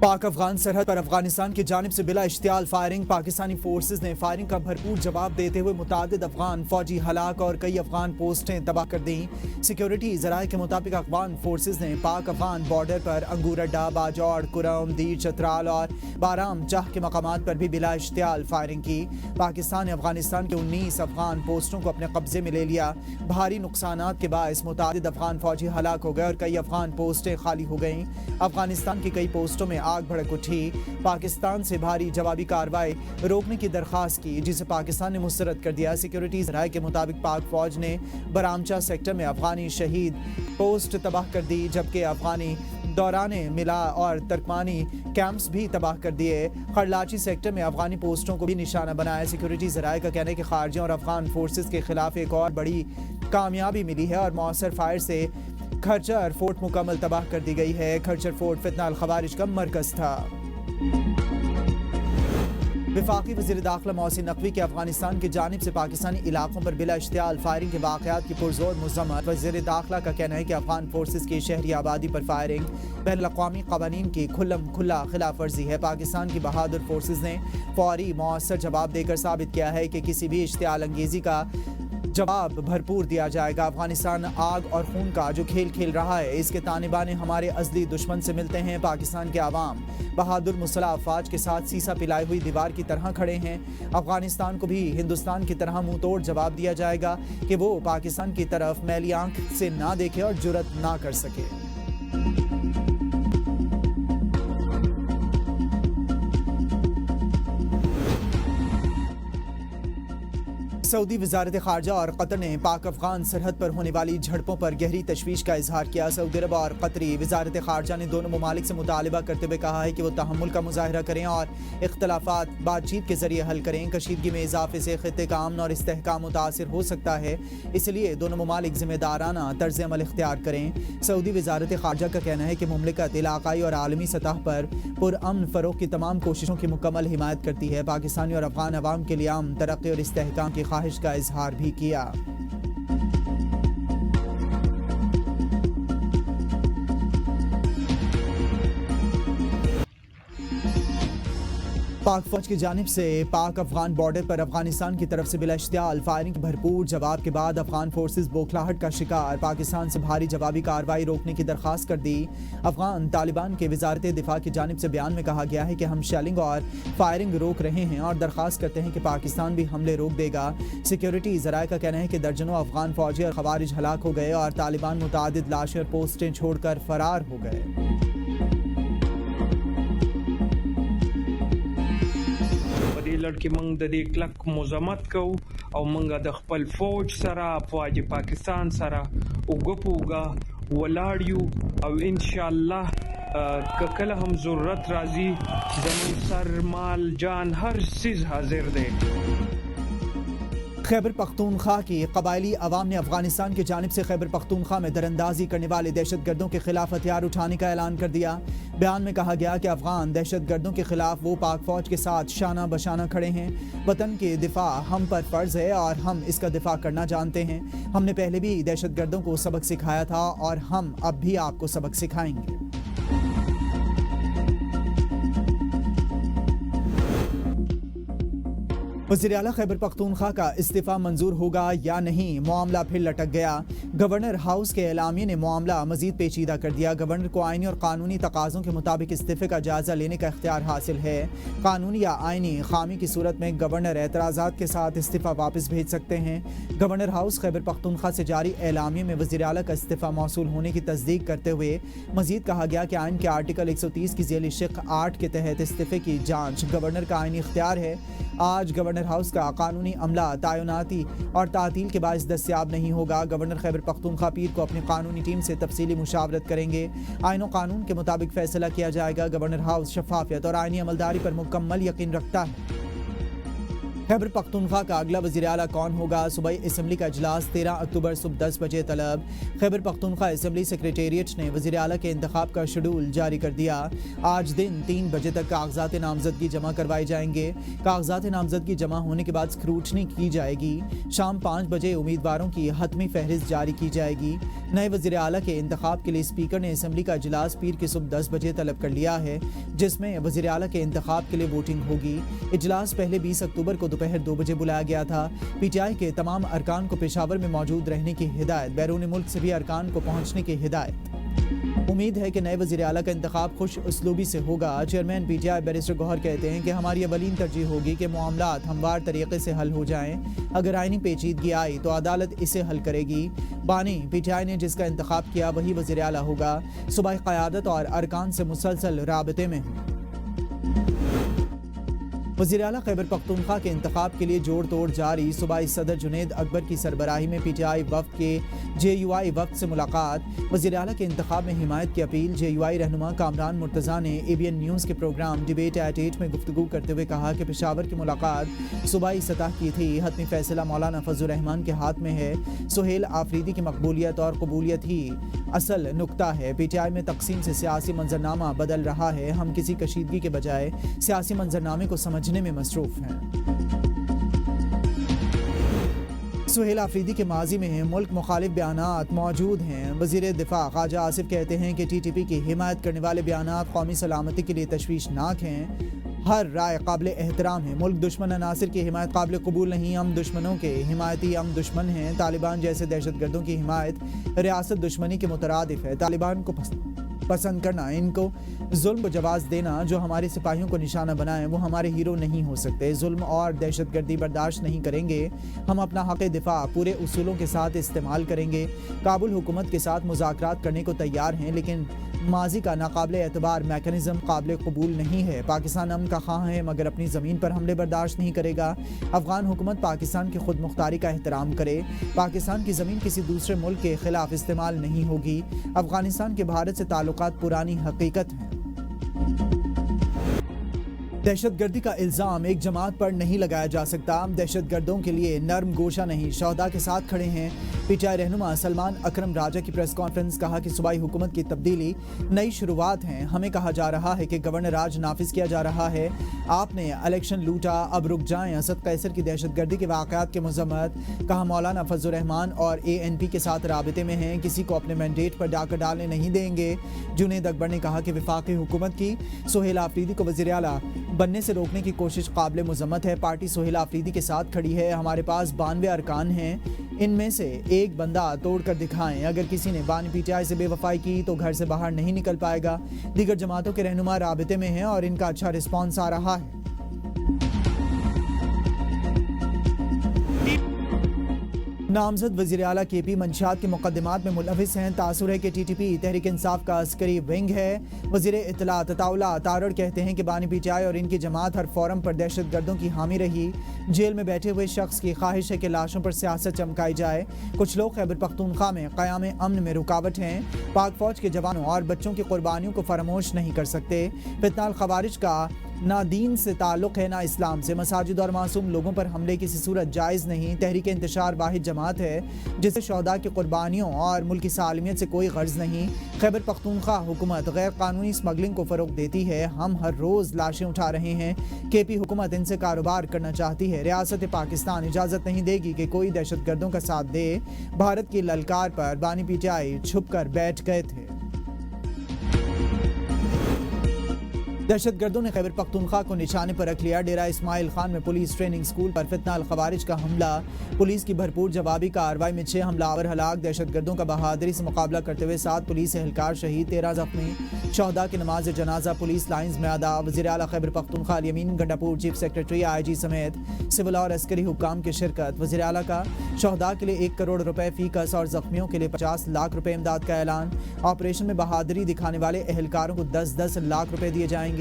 पाक अफगान सरहद पर अफगानिस्तान की जानिब से बिला इश्तियाल फायरिंग। पाकिस्तानी फोर्सेज ने फायरिंग का भरपूर जवाब देते हुए मुतादिद अफगान फौजी हलाक और कई अफगान पोस्टें तबाह कर दी। सिक्योरिटी ज़राए के मुताबिक अफगान फोर्सेज ने पाक अफगान बॉर्डर पर अंगूर अड्डा, बाजौड़, कुरम, दीर, चतराल और बाराम चाह के मकामात पर भी बिला इश्तियाल फायरिंग की। पाकिस्तान ने अफगानिस्तान के 19 अफगान पोस्टों को अपने कब्जे में ले लिया। भारी नुकसानात के बायस मुतादिद अफगान फौजी हलाक हो गए और कई अफगान पोस्टें खाली हो गईं। अफगानिस्तान की कई पोस्टों में आग भड़क उठी। पाकिस्तान से भारी जवाबी कार्रवाई रोकने की दरखास्त की, जिसे पाकिस्तान ने मुस्तरद कर दिया। सिक्योरिटी राय के मुताबिक पाक फौज ने बरामचा सेक्टर में अफगानी शहीद पोस्ट तबाह कर दी, जबकि अफगानी दौराने मिला और तर्कमानी कैंप्स भी तबाह कर दिए। खरलाची सेक्टर में अफगानी पोस्टों को भी निशाना बनाया। सिक्योरिटी ज़राए का कहना है कि खारजियों और अफगान फोर्सेस के खिलाफ एक और बड़ी कामयाबी मिली है और मौसर फायर से खरचर फोर्ट मुकम्मल तबाह कर दी गई है। खरचर फोर्ट फितना अल खवारिज का मरकज था। वफाकी वज़ीर दाखिला मोहसिन नकवी के अफगानिस्तान की जानिब से पाकिस्तानी इलाकों पर बिला इश्तियाल फायरिंग के वाक़यात की पुरज़ोर मज़म्मत। वज़ीर दाखिला का कहना है कि अफगान फोर्सेस की शहरी आबादी पर फायरिंग बैनुल-अक़वामी क़वानीन की खुल्लम खुल्ला खिलाफ वर्जी है। पाकिस्तान की बहादुर फोर्सेस ने फौरी मौसर जवाब देकर साबित किया है कि किसी भी इश्तियाल अंगेज़ी का जवाब भरपूर दिया जाएगा। अफगानिस्तान आग और खून का जो खेल खेल रहा है, इसके तालिबान हमारे अज़ली दुश्मन से मिलते हैं। पाकिस्तान के आवाम बहादुर मुसल्लह अफवाज के साथ सीसा पिलाई हुई दीवार की तरह खड़े हैं। अफगानिस्तान को भी हिंदुस्तान की तरह मुंह तोड़ जवाब दिया जाएगा कि वो पाकिस्तान की तरफ मैली आंख से ना देखे और जुर्रत ना कर सके। सऊदी वज़ारत ख़ारजा और कतर ने पाक अफगान सरहद पर होने वाली झड़पों पर गहरी तशवीश का इजहार किया। सऊदी अरब और कतरी वज़ारत ख़ारजा ने दोनों ममालिक से मुतालबा करते हुए कहा है कि वो तहम्मुल का मुज़ाहरा करें और इख्तलाफात बातचीत के ज़रिए हल करें। कशीदगी में इजाफे से ख़ित्ते का अमन और इस्तेहकाम मुतासिर हो सकता है, इसलिए दोनों ममालिक ज़िम्मेदाराना तर्ज़ अमल इख्तियार करें। सऊदी वज़ारत ख़ारजा का कहना है कि मुमलिकत इलाक़ाई और आलमी सतह पर पुरअमन फ़रोग़ की तमाम कोशिशों की मुकम्मल हिमायत करती है। पाकिस्तानी और अफगान अवाम के लिए अमन, तरक्की और इस्तेहकाम की ख्वाहिश का इजहार भी किया। पाक फौज की जानिब से पाक अफगान बॉर्डर पर अफगानिस्तान की तरफ से बिला इश्तियाल फायरिंग के भरपूर जवाब के बाद अफगान फोर्सेस बौखलाहट का शिकार। पाकिस्तान से भारी जवाबी कार्रवाई रोकने की दरखास्त कर दी। अफगान तालिबान के वजारत दिफा की जानिब से बयान में कहा गया है कि हम शेलिंग और फायरिंग रोक रहे हैं और दरखास्त करते हैं कि पाकिस्तान भी हमले रोक देगा। सिक्योरिटी ज़राए का कहना है कि दर्जनों अफगान फौजी और खवारिज हलाक हो गए और तालिबान मुतादिद लाशें और पोस्टें छोड़कर फरार हो गए। लड़की मंग द दې کلک مزمت کو او منګه د خپل فوج سره فوج پاکستان سره وګپوګه ولاړیو او ان شاء الله کله هم ضرورت راځي زمون سر مال جان ہر چیز حاضر دی۔ खैबर पख्तूनख्वा की कबायली अवाम ने अफगानिस्तान की जानिब से खैबर पख्तूनख्वा में दरअंदाजी करने वाले दहशतगर्दों के खिलाफ हथियार उठाने का ऐलान कर दिया। बयान में कहा गया कि अफगान दहशतगर्दों के खिलाफ वो पाक फौज के साथ शाना बशाना खड़े हैं। वतन के दिफा हम पर फ़र्ज़ है और हम इसका दिफा करना जानते हैं। हमने पहले भी दहशतगर्दों को सबक सिखाया था और हम अब भी आपको सबक सिखाएंगे। वज़ीर आला खैबर पख्तूनख्वा का इस्तीफ़ा मंजूर होगा या नहीं, मामला फिर लटक गया। गवर्नर हाउस के एलामिये ने मामला मजीद पेचीदा कर दिया। गवर्नर को आइनी और कानूनी तकाज़ों के मुताबिक इस्तीफ़े का जायज़ा लेने का इख्तियार हासिल है। कानूनी या आइनी खामी की सूरत में गवर्नर एतराज़ात के साथ इस्तीफ़ा वापस भेज सकते हैं। गवर्नर हाउस खैबर पख्तूनख्वा से जारी एलामिये में वज़ीर आला का इस्तीफ़ा मौसूल होने की तस्दीक करते हुए मजीद कहा गया कि आइन के आर्टिकल 130 की ज़ेली शिक 8 के तहत इस्तीफ़े की जाँच गवर्नर का आइनी इख्तियार है। आज गवर्नर हाउस का कानूनी अमला तायुनाती और तातील के बायस दस्तियाब नहीं होगा। गवर्नर खैबर पख्तूनख्वा पीर को अपनी कानूनी टीम से तफसीली मुशावरत करेंगे। आइन और कानून के मुताबिक फैसला किया जाएगा। गवर्नर हाउस शफाफियत और आइनी अमलदारी पर मुकम्मल यकीन रखता है। खैबर पख्तूनख्वा का अगला वज़ीर आला कौन होगा? सूबाई असम्बली का इजलास 13 अक्टूबर सुबह 10 बजे तलब। खैबर पख्तूनख्वा असम्बली सेक्रेटेरिएट ने वज़ीर आला के इंतखाब का शेड्यूल जारी कर दिया। आज दिन 3 बजे तक कागजात नामजदगी जमा करवाए जाएंगे। कागजात नामजदगी जमा होने के बाद स्क्रूटनी की जाएगी। शाम 5 बजे उम्मीदवारों की हतमी फहरिस्त जारी की जाएगी। नए वज़ीर आला के इंतखाब के लिए स्पीकर ने असम्बली का इजलास पीर की सुबह 10 बजे तलब कर लिया है, जिसमें वज़ीर आला के इंतखाब के लिए वोटिंग होगी। इजलास पहले 20 अक्टूबर को दोपहर 2 बजे बुलाया गया था। पीटीआई के तमाम अरकान को पेशावर में मौजूद रहने की हिदायत, बैरून मुल्क से भी अरकान को पहुंचने की हिदायत। उम्मीद है कि नए वज़ीर आला का इंतखाब खुश उसलूबी से होगा। चेयरमैन पीटीआई बैरिस्टर गौहर कहते हैं कि हमारी अवलीन तरजीह होगी कि मामलात हमवार तरीके से हल हो जाएं। अगर आईनी पेचीदगी आई तो अदालत इसे हल करेगी। बानी पीटीआई ने जिसका इंतखाब किया वही वज़ीर आला होगा। सूबाई क़यादत और अरकान से मुसलसल राबते में हैं। वज़ीर आला खैबर पख्तूनख्वा के इंतखाब के लिए जोड़ तोड़ जारी। सूबाई सदर जुनेद अकबर की सरबराही में पीटीआई वफ़द के जेयूआई वफ़द से मुलाकात। वज़ीर आला के इंतखाब में हिमायत की अपील। जेयूआई रहनुमा कामरान मुर्तज़ा ने ABN न्यूज़ के प्रोग्राम डिबेट एट 8 में गुफ्तगू करते हुए कहा कि पेशावर की मुलाकात सूबाई सतह की थी। हतमी फैसला मौलाना फजलुर रहमान के हाथ में है। सुहेल आफरीदी की मकबूलियत और कबूलियत ही असल नुक्ता है। पीटीआई में तकसीम से सियासी मंजरनामा बदल रहा है। हम किसी कशीदगी के बजाय सियासी मंजरनामे को समझने में मसरूफ हैं। सुहेल आफरीदी के माजी में मुल्क मुखालिफ बयानात मौजूद हैं। वज़ीर दिफा ख्वाजा आसिफ कहते हैं कि TTP की हिमायत करने वाले बयानात कौमी सलामती के लिए तशवीशनाक हैं। हर राय काबिल एहतराम है। मुल्क दुश्मन अनासिर की हिमायत काबिल कबूल नहीं। हम दुश्मनों के हिमायती हम दुश्मन हैं। तालिबान जैसे दहशत गर्दों की हिमायत रियासत दुश्मनी के मुतरादिफ है। तालिबान को पसंद करना, इनको जुल्म को जवाब देना, जो हमारे सिपाहियों को निशाना बनाएं वो हमारे हीरो नहीं हो सकते। जुल्म और दहशत गर्दी बर्दाश्त नहीं करेंगे। हम अपना हक़ दिफा पूरे उसूलों के साथ इस्तेमाल करेंगे। काबुल हुकूमत के साथ मुज़ाकरात करने को तैयार हैं, लेकिन माजी का नाकाबिल एतबार मैकेनिज़्म काबिल कबूल नहीं है। पाकिस्तान अमन का ख़्वाह है मगर अपनी ज़मीन पर हमले बर्दाश्त नहीं करेगा। अफ़गान हुकूमत पाकिस्तान की खुद मुख्तारी का एहतराम करे। पाकिस्तान की ज़मीन किसी दूसरे मुल्क के ख़िलाफ़ इस्तेमाल नहीं होगी। अफ़गानिस्तान के भारत से ताल्लुकात पुरानी हकीकत हैं। दहशतगर्दी का इल्ज़ाम एक जमात पर नहीं लगाया जा सकता। दहशतगर्दों के लिए नर्म गोशा नहीं, शोहदा के साथ खड़े हैं। पीटीआई रहनुमा सलमान अकरम राजा की प्रेस कॉन्फ्रेंस। कहा कि सूबाई हुकूमत की तब्दीली नई शुरुआत है। हमें कहा जा रहा है कि गवर्नर राज नाफिज किया जा रहा है। आपने इलेक्शन लूटा, अब रुक जाएं। असद कैसर की दहशतगर्दी के वाक़यात की मज़म्मत। कहा मौलाना फजलुर रहमान और ANP के साथ राबते में हैं, किसी को अपने मैंडेट पर डाका डालने नहीं देंगे। जुनेद अकबर ने कहा कि वफाकी हुकूमत की सुहेल आफरीदी को वज़ीर आला बनने से रोकने की कोशिश काबिल मुज़म्मत है। पार्टी सुहेल आफरीदी के साथ खड़ी है। हमारे पास 92 अरकान हैं, इनमें से एक बंदा तोड़कर दिखाएं। अगर किसी ने बानी पीटीआई से बेवफाई की तो घर से बाहर नहीं निकल पाएगा। दीगर जमातों के रहनुमा राबते में हैं और इनका अच्छा रिस्पॉन्स आ रहा है। नामजद वज़ीर आला KP मंशियात के मुकदमात में मुलविस हैं। तासुर है कि TTP तहरीक इंसाफ का अस्करी विंग है। वज़ीर इत्तलात अताउल्लाह तारड़ कहते हैं कि बानी पीटीआई और इनकी जमात हर फोरम पर दहशत गर्दों की हामी रही। जेल में बैठे हुए शख्स की ख्वाहिश है कि लाशों पर सियासत चमकाई जाए। कुछ लोग खैबर पख्तूनख्वा में क़याम अमन में रुकावट हैं। पाक फौज के जवानों और बच्चों की कुर्बानियों को फरामोश नहीं कर सकते। फितनाल खवारिज का ना दीन से ताल्लुक़ है ना इस्लाम से। मसाजिद और मासूम लोगों पर हमले किसी सूरत जायज़ नहीं। तहरीक इंतशार वाहिद जमात है जिसे शोहदा की कुर्बानियों और मुल्की सालमियत से कोई गर्ज नहीं। खैबर पख्तूनख्वा हुकूमत गैर कानूनी स्मगलिंग को फ़रोग़ देती है। हम हर रोज़ लाशें उठा रहे हैं। KP हुकूमत इनसे कारोबार करना चाहती है। रियासत पाकिस्तान इजाज़त नहीं देगी कि कोई दहशत गर्दों का साथ दे। भारत की ललकार पर बानी पीटीआई छुप कर बैठ गए थे। दहशतगर्दों ने खैबर पख्तूनख्वा को निशाने पर रख लिया। डेरा इस्माइल खान में पुलिस ट्रेनिंग स्कूल पर फितनाल खवारिज का हमला। पुलिस की भरपूर जवाबी कार्रवाई में 6 हमलावर हलाक। दहशतगर्दों का बहादुरी से मुकाबला करते हुए 7 पुलिस एहलकार शहीद, 13 जख्मी। शोहदा की नमाज जनाजा पुलिस लाइन्स में अदा। वज़ीर आला Khyber Pakhtunkhwa Yamin Gandapur, chief secretary IG समेत सिविल और अस्करी हुक्काम की शिरकत। वज़ीर आला का शोहदा के लिए 1 करोड़ रुपए फी कस और जख्मियों के लिए 50 लाख रुपए इमदाद का ऐलान। ऑपरेशन में बहादुरी दिखाने वाले एहलकारों को 10-10 लाख रुपए दिए जाएंगे।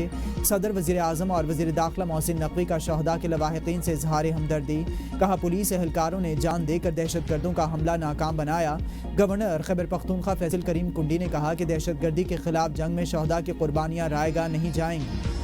सदर वज़ीर आज़म और वज़ीर दाखिला मोहसिन नकवी का शोहदा के लवाहिकीन से इजहार हमदर्दी। कहा पुलिस एहलकारों ने जान देकर दहशतगर्दों का हमला नाकाम बनाया। गवर्नर खैबर पख्तूनख्वा फैसल करीम कुंडी ने कहा कि दहशतगर्दी के खिलाफ जंग में शोहदा की कुर्बानियां रायगा नहीं जाएंगी।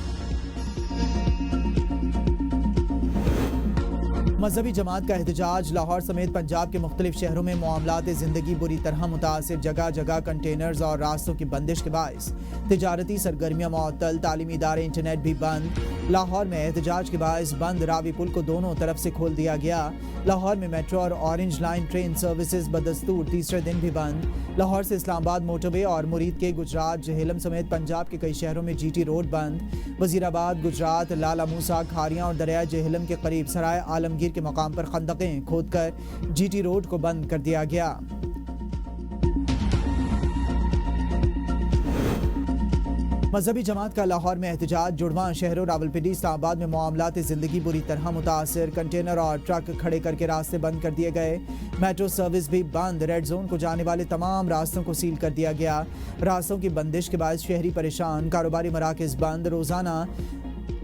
مذہبی جماعت کا احتجاج لاہور سمیت پنجاب کے مختلف شہروں میں معاملات زندگی بری طرح متاثر، جگہ جگہ کنٹینرز اور راستوں کی بندش کے باعث تجارتی سرگرمیاں معطل، تعلیمی ادارے انٹرنیٹ بھی بند۔ لاہور میں احتجاج کے باعث بند راوی پل کو دونوں طرف سے کھول دیا گیا۔ لاہور میں میٹرو اور اورنج لائن ٹرین سروسز بدستور تیسرے دن بھی بند۔ لاہور سے اسلام آباد موٹر وے اور مرید کے گجرات جہلم سمیت پنجاب کے کئی شہروں میں جی ٹی روڈ بند۔ وزیر آباد گجرات لالا موسیٰ کھاریاں اور دریائے جہلم کے قریب سرائے عالمگیر کے مقام پر خندقیں کھود کر جی ٹی روڈ کو بند کر دیا گیا۔ مذہبی جماعت کا لاہور میں احتجاج، جڑواں شہروں راولپنڈی اسلام آباد میں معاملات زندگی بری طرح متاثر، کنٹینر اور ٹرک کھڑے کر کے راستے بند کر دیے گئے۔ میٹرو سروس بھی بند، ریڈ زون کو جانے والے تمام راستوں کو سیل کر دیا گیا۔ راستوں کی بندش کے باعث شہری پریشان، کاروباری مراکز بند، روزانہ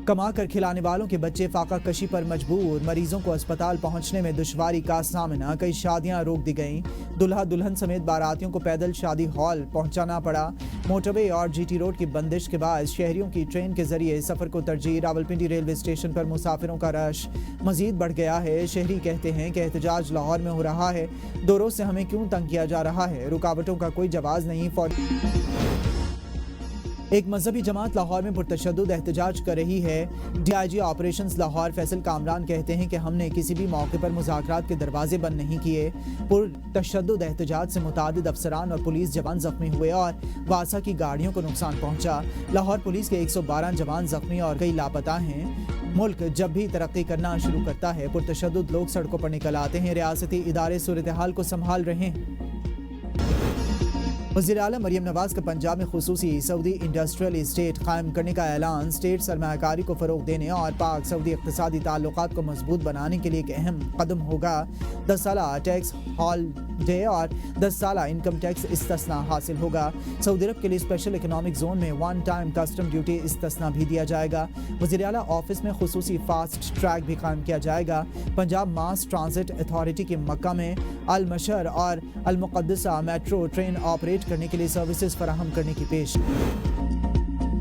کما کر کھلانے والوں کے بچے فاقہ کشی پر مجبور، مریضوں کو اسپتال پہنچنے میں دشواری کا سامنا، کئی شادیاں روک دی گئیں، دلہا دلہن سمیت باراتیوں کو پیدل شادی ہال پہنچانا پڑا۔ موٹر وے اور جی ٹی روڈ کی بندش کے باعث شہریوں کی ٹرین کے ذریعے سفر کو ترجیح، راولپنڈی ریلوے اسٹیشن پر مسافروں کا رش مزید بڑھ گیا ہے۔ شہری کہتے ہیں کہ احتجاج لاہور میں ہو رہا ہے، دو روز سے ہمیں کیوں تنگ کیا جا رہا ہے، رکاوٹوں کا کوئی جواز نہیں۔ ایک مذہبی جماعت لاہور میں پرتشدد احتجاج کر رہی ہے۔ D I G operations Lahore Faisal Kamran کہتے ہیں کہ ہم نے کسی بھی موقع پر مذاکرات کے دروازے بند نہیں کیے۔ پرتشدد احتجاج سے متعدد افسران اور پولیس جوان زخمی ہوئے اور واسا کی گاڑیوں کو نقصان پہنچا۔ لاہور پولیس کے 112 جوان زخمی اور کئی لاپتہ ہیں۔ ملک جب بھی ترقی کرنا شروع کرتا ہے، پرتشدد لوگ سڑکوں پر نکل آتے ہیں۔ ریاستی ادارے صورتحال کو سنبھال رہے ہیں۔ وزیر اعلیٰ مریم نواز کا پنجاب میں خصوصی سعودی انڈسٹریل اسٹیٹ قائم کرنے کا اعلان اسٹیٹ سرمایہ کاری کو فروغ دینے اور پاک سعودی اقتصادی تعلقات کو مضبوط بنانے کے لیے ایک اہم قدم ہوگا۔ 10 سالہ ٹیکس ہالیڈے اور 10 سالہ انکم ٹیکس استثنا حاصل ہوگا۔ سعودی عرب کے لیے اسپیشل اکنامک زون میں ون ٹائم کسٹم ڈیوٹی استثنا بھی دیا جائے گا۔ وزیر اعلیٰ آفس میں خصوصی فاسٹ ٹریک بھی قائم کیا جائے گا۔ پنجاب ماس ٹرانزٹ اتھارٹی کی مکہ میں المشر اور المقدسہ میٹرو ٹرین آپریٹ کرنے کے لیے سروسز فراہم کرنے کی پیش۔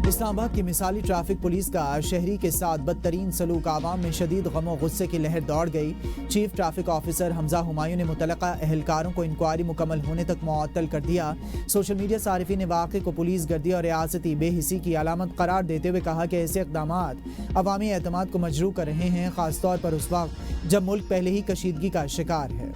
اسلام آباد کی مثالی ٹریفک پولیس کا شہری کے ساتھ بدترین سلوک، عوام میں شدید غم و غصے کی لہر دوڑ گئی۔ چیف ٹریفک آفیسر حمزہ ہمایوں نے متعلقہ اہلکاروں کو انکوائری مکمل ہونے تک معطل کر دیا۔ سوشل میڈیا صارفین نے واقعے کو پولیس گردی اور ریاستی بے حسی کی علامت قرار دیتے ہوئے کہا کہ ایسے اقدامات عوامی اعتماد کو مجروح کر رہے ہیں، خاص طور پر اس وقت جب ملک پہلے ہی کشیدگی کا شکار ہے۔